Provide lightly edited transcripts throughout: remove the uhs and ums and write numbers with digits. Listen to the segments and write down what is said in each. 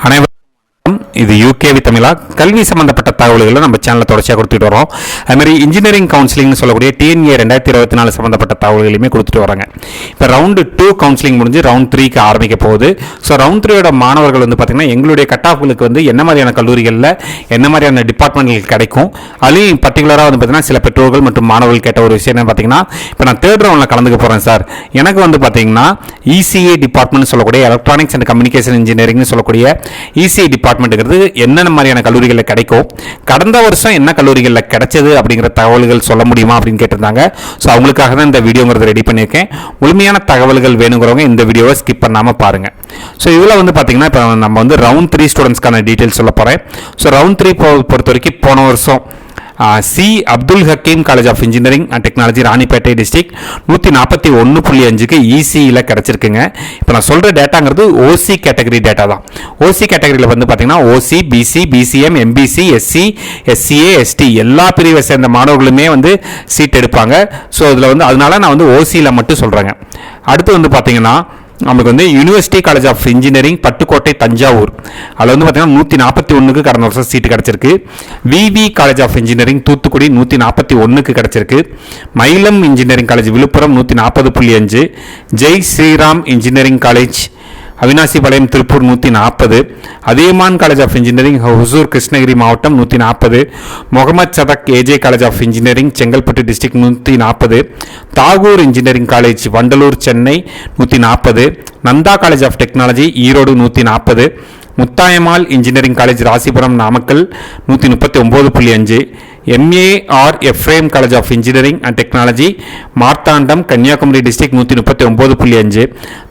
அனைவரும் இது யூகேவி தமிழா கல்வி சம்பந்தப்பட்ட தகவல்களை நம்ம சேனலில் தொடர்ச்சியாக கொடுத்துட்டு வரோம். அதுமாதிரி இன்ஜினியரிங் கவுன்சிலிங்னு சொல்லக்கூடிய டிஎன்ஏ 2024 சம்மந்தப்பட்ட தகவல்களையுமே கொடுத்துட்டு வராங்க. இப்போ ரவுண்டு 2 கவுன்சிலிங் முடிஞ்சு ரவுண்ட் 3க்கு ஆரம்பிக்க போகுது. ஸோ ரவுண்ட் 3யோட மாணவர்கள் வந்து பார்த்திங்கன்னா எங்களுடைய கட் ஆஃப்களுக்கு வந்து என்ன மாதிரியான கல்லூரிகளில் என்ன மாதிரியான டிபார்ட்மெண்ட்கள் கிடைக்கும், அதுலேயும் பர்டிகுலராக வந்து பார்த்திங்கன்னா சில பெற்றோர்கள் மற்றும் மாணவர்கள் கேட்ட ஒரு விஷயம் என்ன பார்த்திங்கன்னா, இப்போ நான் 3rd ரவுண்டில் கலந்துக்க போகிறேன் சார், எனக்கு வந்து பார்த்திங்கன்னா இசிஏ டிபார்ட்மெண்ட் சொல்லக்கூடிய எலக்ட்ரானிக்ஸ் அண்ட் கம்யூனிகேஷன் இன்ஜினியரிங்னு சொல்லக்கூடிய இசிஏ டிபார்ட்மெண்ட்டுங்கிறது என்னென்ன மாதிரியான கல்லூரிகளில் கிடைக்கும், கடந்த வருஷம் என்ன கல்லூரிகளில் கிடைச்சது அப்படிங்கிற தகவல்கள் சொல்ல முடியுமா அப்படின்னு கேட்டிருந்தாங்க. ஸோ அவங்களுக்காக தான் இந்த வீடியோங்கிறது ரெடி பண்ணியிருக்கேன். முழுமையான தகவல்கள் வேணுங்கிறவங்க இந்த வீடியோவை ஸ்கிப் பண்ணாமல் பாருங்கள். ஸோ இதில் வந்து பார்த்தீங்கன்னா இப்போ நம்ம வந்து ரவுண்ட் 3 ஸ்டூடெண்ட்ஸ்க்கான டீட்டெயில்ஸ் சொல்ல போகிறேன். ஸோ ரவுண்ட் 3 பொறுத்த வரைக்கும் போன வருஷம் C Abdul Hakeem college of engineering and technology Ranipet district 141.5க்கு இசியில் கிடச்சிருக்குங்க. இப்போ நான் சொல்கிற டேட்டாங்கிறது ஓசி கேட்டகரி டேட்டா தான். ஓசி கேட்டகரியில் வந்து பார்த்தீங்கன்னா OC, BC, BCM, MBC, SC, SCA, ST எல்லா பிரிவை சேர்ந்த மாணவர்களுமே வந்து சீட் எடுப்பாங்க. ஸோ இதில் வந்து அதனால நான் வந்து ஓசியில் மட்டும் சொல்கிறேங்க. அடுத்து வந்து பார்த்தீங்கன்னா நமக்கு வந்து university college of engineering Pattukkottai Thanjavur, அதில் வந்து பார்த்தீங்கன்னா 141க்கு கடந்த வருஷம் சீட்டு கிடச்சிருக்கு. VV college of engineering Thoothukudi 141க்கு கிடச்சிருக்கு. Mayilam engineering college Villupuram 140.5, Jai Sriram engineering college Avinashipalayam Tiruppur 140, Adhiyaman college of engineering Hosur Krishnagiri மாவட்டம் 140, Mohamed Sathak AJ college of engineering Chengalpattu district 140, Tagore engineering college Vandalur Chennai 140, Nandha college of technology Erode 140, Muthayammal engineering college Rasipuram Namakkal 139.5, MAR Ephraem college of engineering and technology Marthandam Kanyakumari district 139.5,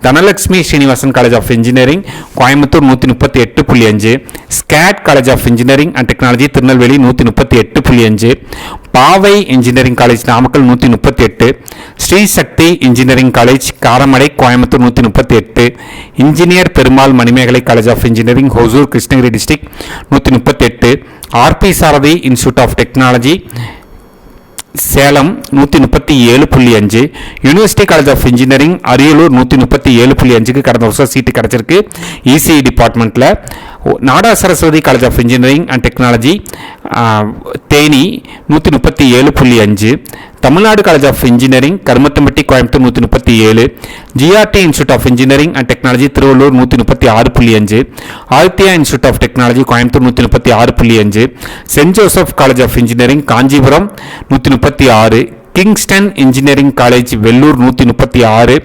Dhanalakshmi Srinivasan college of engineering Coimbatore 138.5, SCAD college of engineering and technology Tirunelveli 138.5, Pavai engineering college Namakkal 138, Sri Sakthi engineering college Karamadai Coimbatore 138, engineer Perumal Manimekalai college of engineering Hosur Krishnagiri district 138, RP Sarathy institute of technology Salem 137.5, university college of engineering Ariyalur 137.5க்கு கடந்த வருஷம் seat கிடச்சிருக்கு ECE டிபார்ட்மெண்ட்டில். நாடா Saraswati college of engineering and technology Theni 137.5, Tamil Nadu college of engineering Karumathampatti Coimbatore 137, G R T institute of engineering and technology Tiruvallur 136.5, Aditya institute of technology Coimbatore 136.5, saint Joseph college of engineering Kanchipuram 136, Kingston engineering college Vellore 136,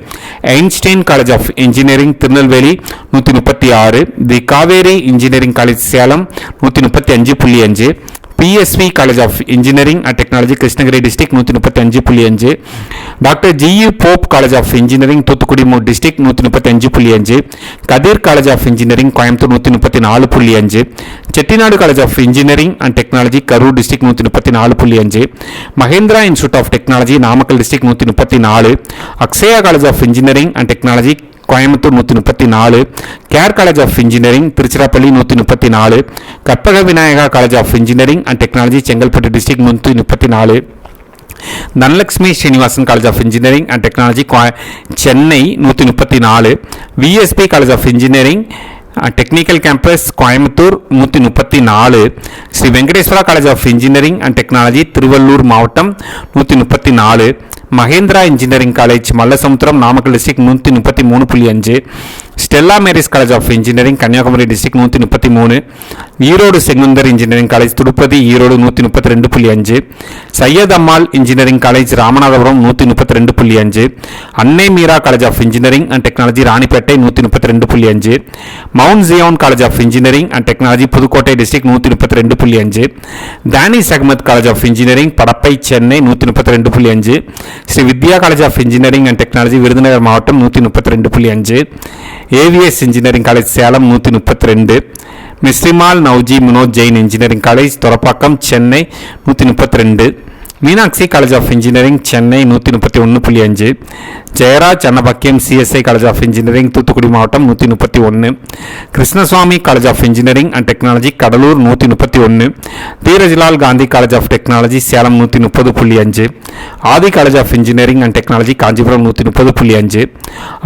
Einstein college of engineering Tirunelveli 136, the Kaveri engineering college Salem 135.5, P S V college of engineering and technology Krishnagiri district 135.5, doctor G U Pope college of engineering Thoothukudi district 135.5, Kathir college of engineering Coimbatore 134.5, Chettinad college of engineering and technology Karur district 134.5, Mahendra institute of technology Namakkal district 134, Akshaya college of engineering and technology Coimbatore 134, care college of engineering Tiruchirappalli 134, Karpaga Vinayaga college of engineering and technology Chengalpattu district 134, Dhanalakshmi Srinivasan college of engineering and technology Chennai 134, V S B college of engineering technical campus Coimbatore 134, Sri Venkateswara college of engineering and technology Tiruvallur மாவட்டம் 134, Mahendra engineering college Mallasamudram Namakkal district 133.5, Stella Maris college of engineering Kanyakumari district 133, Erode Sengunthar engineering college Tirupati Erode 132.5, Syed Ammal engineering college Ramanathapuram 132.5, Annai Meera college of engineering and technology Ranipet 132.5, Mount Zion college of engineering and technology Pudukkottai district 132.5, Dhanish Ahmed college of engineering Padappai Chennai 132.5, Sri Vidya college of engineering and technology Virudhunagar மாவட்டம் 132.5, AVS engineering college Salem 132, Misrimal Navajee Vinod Jain engineering college Thoraipakkam Chennai 132, Meenakshi college of engineering Chennai 131.5, Jayaraj Annapackiam CSI college of engineering Thoothukudi மாவட்டம் 131, Krishnasamy college of engineering and technology Cuddalore 131, Dhirajlal Gandhi college of technology Salem 130.5, Adhi college of engineering and technology Kanchipuram 130.5,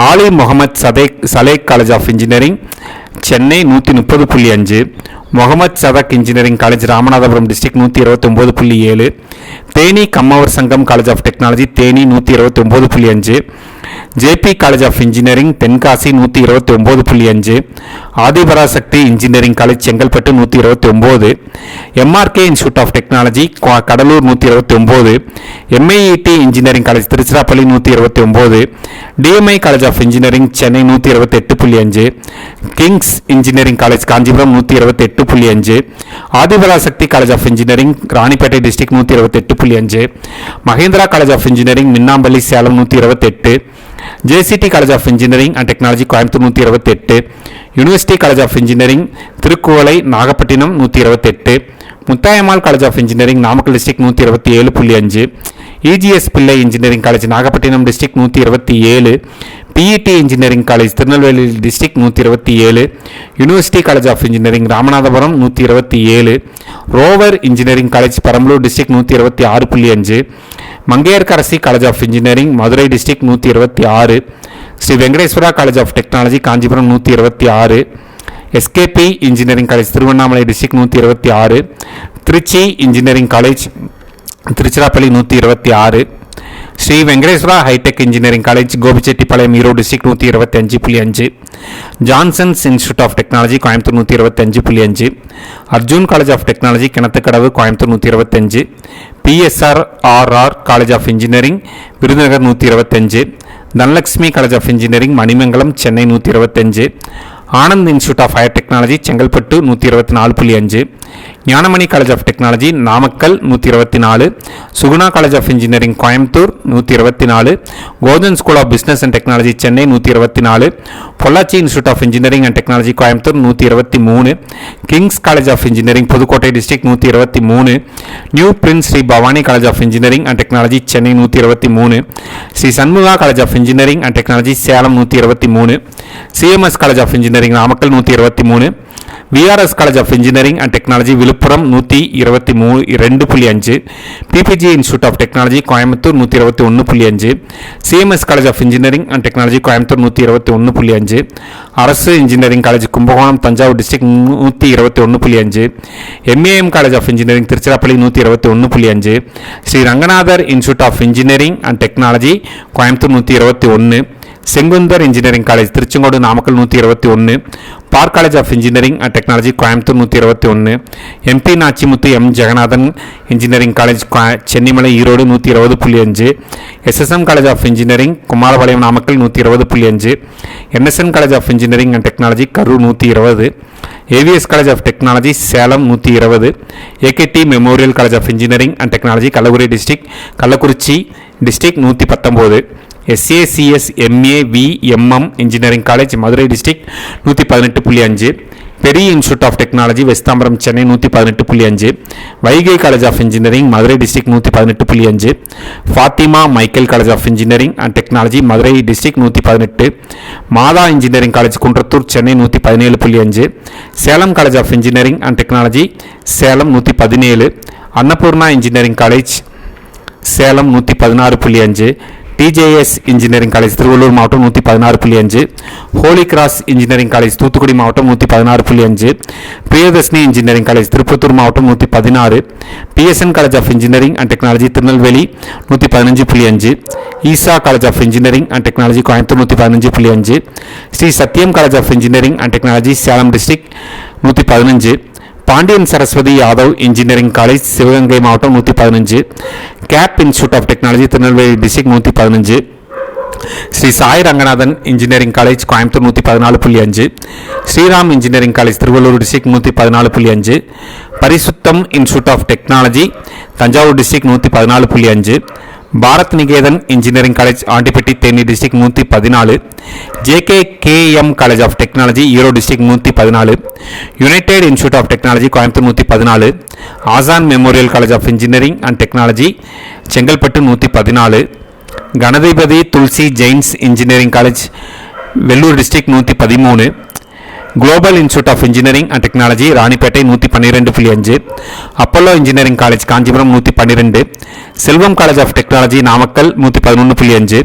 Aali Mohamed Salegh college of engineering Chennai 130.5, Mohamed Sathak engineering college Ramanathapuram district 129.7, Theni Kammavar Sangam college of technology Theni 129.5, J P college of engineering Tenkasi 129.5, Adhiparasakthi engineering college Chengalpattu 129, M R K institute of technology Cuddalore 129, M I E T engineering college Tiruchirappalli 129, T M I college of engineering Chennai 128.5, kings engineering college Kanchipuram 128.5, Adhiparasakthi college of engineering Ranipet district 128.5, Mahendra college of engineering Minnampalli Salem 128, J C T college of engineering and technology Coimbatore 128, university college of engineering Thirukkuvalai Nagapattinam 128, Muthayammal college of engineering Namakkal district 127.5, E G S Pillai engineering college Nagapattinam district 127, P E T engineering college Tirunelveli district 127, university college of engineering Ramanathapuram 127, rover engineering college Perambalur district 126.5, Mangayarkarasi college of engineering Madurai district 126, Sri Venkateswara college of technology Kanchipuram 126, S K P engineering college Tiruvannamalai district 126, Trichy engineering college Tiruchirappalli 126, Sri Venkateswara hi tech engineering college Gobichettipalayam Erode district 125.5, Jansons institute of technology Coimbatore 125.5, Arjun college of technology Kinathukadavu Coimbatore 125, PSRRR college of engineering Virudhunagar 125, Dhanalakshmi college of engineering Manimangalam Chennai 125, Anand institute of higher technology Chengalpattu 124.5, Gnanamani college of technology Namakkal 124, Suguna college of engineering Coimbatore 124, Gojan school of business and technology Chennai 124, Pollachi institute of engineering and technology Coimbatore 123, Kings college of engineering Pudukkottai district 123, New Prince Shri Bhavani college of engineering and technology Chennai 123, Sri Shanmuga college of engineering and technology Salem 123, C M S college of engineering Namakkal 123, V R S college of engineering and technology Villupuram 122.5, P P G institute of technology Coimbatore 121.5, C M S college of engineering and technology Coimbatore 121.5, அரசு engineering college Kumbakonam Thanjavur district 121.5, M A M college of engineering Tiruchirappalli 121.5, Sri Ranganathar institute of engineering and technology Coimbatore 121, Sengunthar engineering college Tiruchengode Namakkal 121, park college of engineering and technology Coimbatore 121, MP Nachimuthu M Jeganathan engineering college Chennimalai Erode 120.5, SSM college of engineering Kumarapalayam Namakkal 120.5, NSN college of engineering and technology Karur 120, AVS college of technology Salem 120, AKT memorial college of engineering and technology Kallakurichi district 119, SACS MAVMM engineering college Madurai district 118.5, பெரிய institute of technology வெஸ்தாம்பரம் Chennai 118.5, Vaigai college of engineering Madurai district 118.5, Fathima Michael college of engineering and technology Madurai district 118, Mata engineering college Kundrathur Chennai 117.5, Salem college of engineering and technology Salem 117, Annapoorana engineering college Salem 116.5, D J S engineering college Tiruvallur மாவட்டம் 116.5, holy cross engineering college Thoothukudi மாவட்டம் 116.5, Priyadarshini engineering college Tirupattur மாவட்டம் 116, P S N college of engineering and technology Tirunelveli 115.5, Easa college of engineering and technology Coimbatore 115.5, Sri Sathyam college of engineering and technology Salem district 115, Pandian Saraswati Yadav engineering college Sivagangai மாவட்டம் 115, cape institute of technology Tirunelveli district 115, Sri Sai Ranganathan engineering college Coimbatore 114.5, Sriram engineering college Tiruvallur district 114.5, Parisutham institute of technology Thanjavur district 114.5, Bharath Niketan engineering college Andipatti Theni district 114, JKKM college of technology Erode district 114, united institute of technology Coimbatore 114, Asan memorial college of engineering and technology Chengalpattu 114, Ganapathy Tulsi Jains engineering college Vellur district 113, global institute of engineering and technology Ranipet 112.5, Apollo engineering college Kanchipuram 112, Selvam college of technology Namakkal 111.5,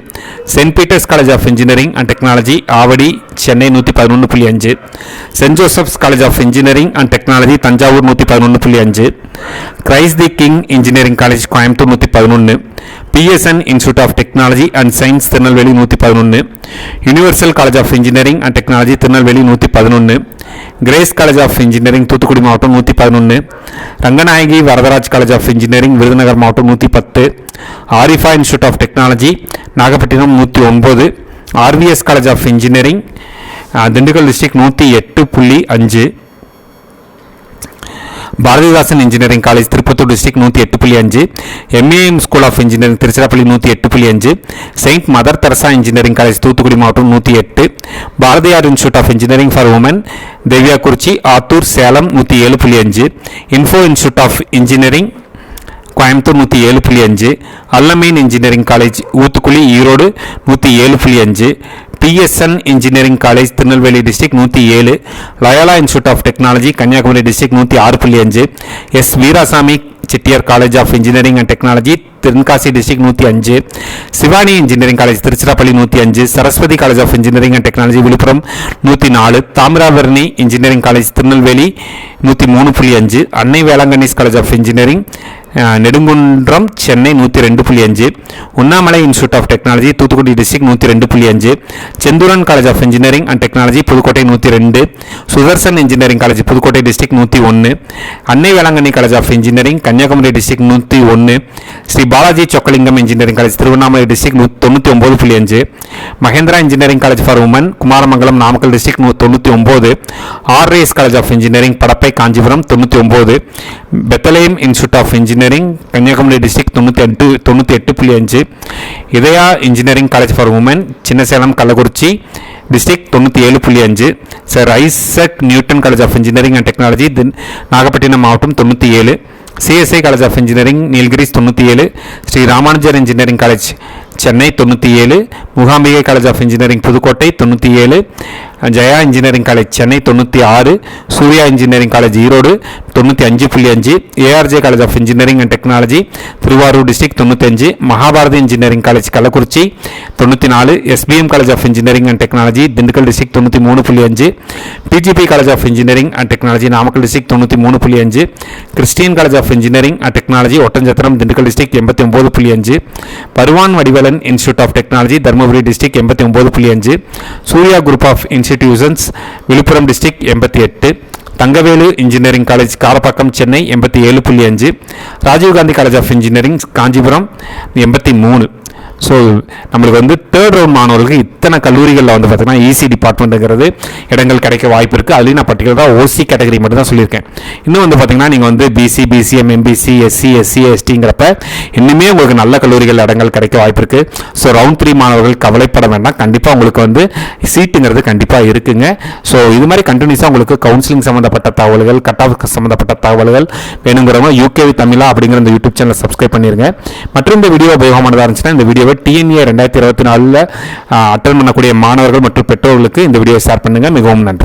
saint Peter's college of engineering and technology Avadi Chennai 111.5, saint Joseph's college of engineering and technology Thanjavur 111.5, Christ the King engineering college Coimbatore 111, PSN institute of technology and science Tirunelveli 111, universal college of engineering and technology Tirunelveli 111, Grace college of engineering Thoothukudi மாவட்டம் 111, Ranganayaki Varadaraj college of engineering Virudhunagar மாவட்டம் 110, Arifa institute of technology Nagapattinam 109, RVS college of engineering Dindigul district 108.5, Bharathidasan engineering college Tirupattur district 108.5, MAM school of engineering Tiruchirappalli 108.5, saint Mother Teresa engineering college Thoothukudi மாவட்டம் 108, Bharathiyar institute of engineering for women Deviyakurichi Attur Salem 107.5, Info institute of engineering Coimbatore 107.5, Allameen engineering college Oothukuli Erode 107.5, PSN engineering college Tirunelveli district 107, Loyola institute of technology Kanyakumari district 106.5, S Veerasamy Chettiar college of engineering and technology Tenkasi district 105, Sivani engineering college Tiruchirappalli 105, Saraswathi college of engineering and technology Villupuram 104, Thamirabarani engineering college Tirunelveli 103.5, Annai Velankanni's college of engineering Nedungundram Chennai 102.5, Unnamalai institute of technology Thoothukudi district 102.5, Senthuran college of engineering and technology Pudukkottai 102, Sudharsan engineering college Pudukkottai district 101, Annai Velankanni college of engineering Kanyakumari district 101, Shri Balaji Chockalingam engineering college Tiruvannamalai district 99.5, Mahendra engineering college for women Kumaramangalam Namakkal district 99, RAS college of engineering Padappai Kanchipuram 99, Bethlehem institute of engineering Kanyakumari district 98.5, Idhaya engineering college for women Chinnasalem Kallakurichi district 97.5, sir Isaac Newton college of engineering and technology Nagapattinam மாவட்டம் 97, CSI college of engineering Nilgiris 97, Shri Ramanujar engineering college Chennai 97, Mookambigai college of engineering Pudukkottai 97, Jaya engineering college Chennai 96, Surya engineering college Erode 95.5, ARJ college of engineering and technology Tiruvarur district 95, Mahabharathi engineering college Kallakurichi 94, SBM college of engineering and technology Dindigul district 93.5, PGP college of engineering and technology Namakkal district 93.5, Christian college of engineering and technology Oddanchatram Dindigul district 89.5, Paruvan Vadivelan institute of technology Dharmapuri district 89.5, Surya group of institutions Villupuram district 88, Thangavelu engineering college Karapakkam Chennai 87.5, Rajiv Gandhi college of engineering Kanchipuram 83. So நம்மளுக்கு வந்து third round மாணவர்களுக்கு இத்தனை கல்லூரிகளில் வந்து பார்த்தீங்கன்னா EC டிபார்ட்மெண்ட்டுங்கிறது இடங்கள் கிடைக்க வாய்ப்பு இருக்குது. அதுலேயும் நான் பர்டிகுலராக OC கேட்டகரி மட்டும் தான் சொல்லியிருக்கேன். இன்னும் வந்து பார்த்தீங்கன்னா நீங்கள் வந்து BC, BCM, MBC, SC, SC, STங்கிறப்ப இன்னுமே உங்களுக்கு நல்ல கல்லூரிகள் இடங்கள் கிடைக்க வாய்ப்பு இருக்குது. ஸோ ரவுண்ட் 3 மாணவர்கள் கவலைப்பட வேண்டாம், கண்டிப்பாக உங்களுக்கு வந்து சீட்டுங்கிறது கண்டிப்பாக இருக்குங்க. ஸோ இது மாதிரி கண்டினியூஸாக உங்களுக்கு கவுன்சிலிங் சம்மந்தப்பட்ட தகவல்கள், கட் ஆஃப் சம்மந்தப்பட்ட தகவல்கள் வேணுங்கிறவங்க UKV தமிழா அப்படிங்கிற இந்த யூடியூப் சேனலை சப்ஸ்கிரைப் பண்ணிடுங்க. மற்றும் இந்த வீடியோ உபயோகமானதாக இருந்துச்சுன்னா இந்த வீடியோவை TNA 2024 அட்டன் பண்ணக்கூடிய மாணவர்கள் மற்றும் பெற்றோர்களுக்கு இந்த வீடியோ ஷேர் பண்ணுங்க. மிகவும் நன்றி.